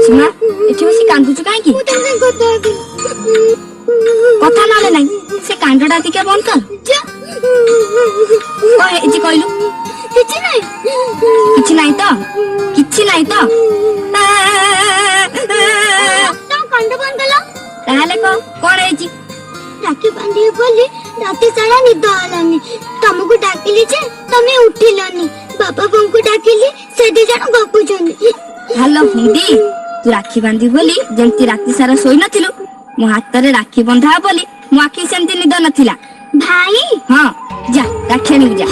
सीमा एठी बसी कांदुचु काहे की कथा नाले नाही से कांडडा टिके बंद कर कहे एजी कहलु किछि नाही तो कांड बंद कला ताले को कोन एजी राखी बांधिए बोली राती सारा निद आलानी तुमको डाकिली जे तमे उठिलानी बाबा बंको डाकिली से दी जण गपुचनी हेलो हिंदी तू राखी बांधी बोली जेंती राती सारा सोई नथिलु मो हाथ रे राखी बंधा बोली मो आखी सेंती निद नथिला भाई हां जा राखी आनी जा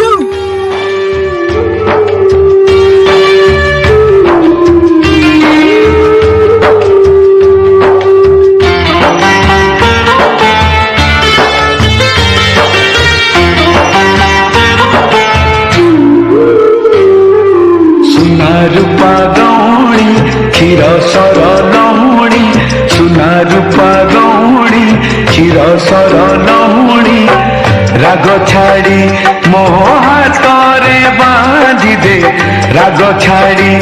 रूपा गौणी क्षीर सर लहुणी सुना रूपा गौणी क्षीर सर लहुणी राग छाड़ी मो हाथ रे बांधी दे राग छाड़ी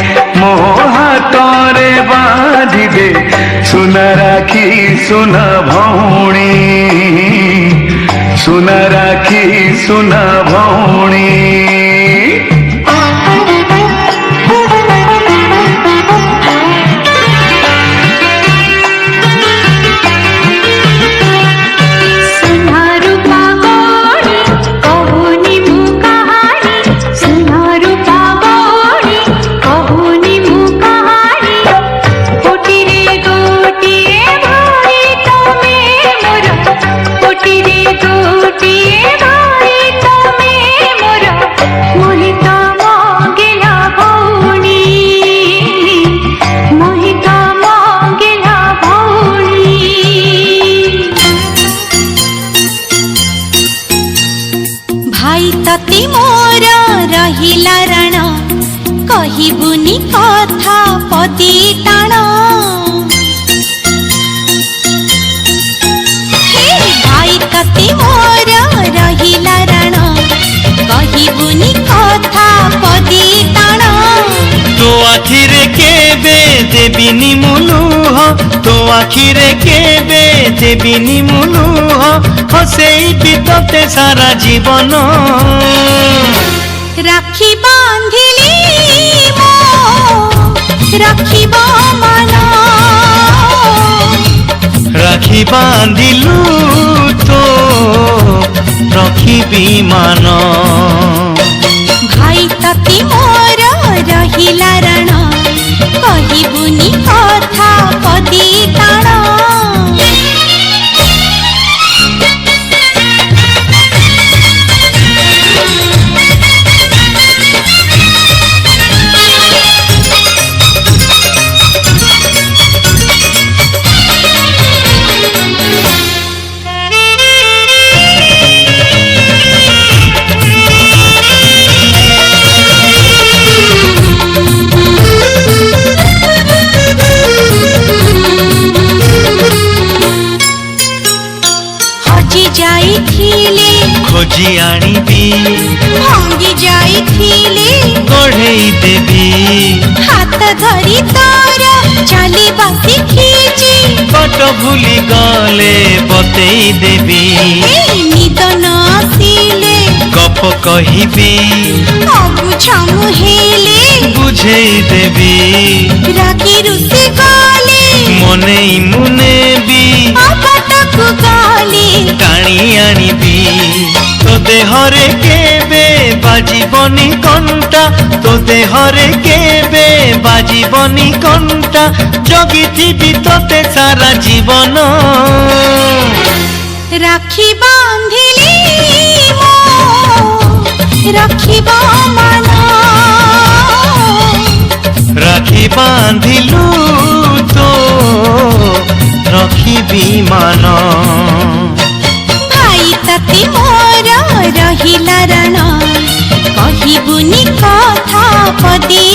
मो हाथ रे बांधी दे सुना राखी सुना भौणी सुना राखी सुना भौणी तती मोर रहिला रण कहिबुनी कथा पदी टाण भाई तती मोर रहिला रण कहिबुनी कथा पदी टाण तो आखिरे केबे देबिनी मुलुह तो आखिरे केबे देबिनी मुलुह हसेई बितते सारा जीवन राखी बांधिली मो राखिब मन राखी बांधिलु तो रखिबी मान भाई तती मोर रहिला रण कहिबुनी कथा पदी टाण खोजी आनिबी भांगी जाइथिली गढ़ेई देबी हाथ धरी तोर चली बासी खींची बाट भूली गले बतेई देबी निद न आसिले गप कहिबी अबुझ मुहेले बुझेई देबी रागी रुसी गले मनेई मुनेबी अपटकु गले टाणी आनिबी तो देहरे केबे बाजीबनी कंटा तो देहरे केबे बाजीबनी कंटा जगिथिबी तोते सारा जीवन राखी बांधिली मो राखिब मन राखी बांधिलु तो रखिबी मान भाई तती मोर रहिला रण कहिबुनी कथा पदी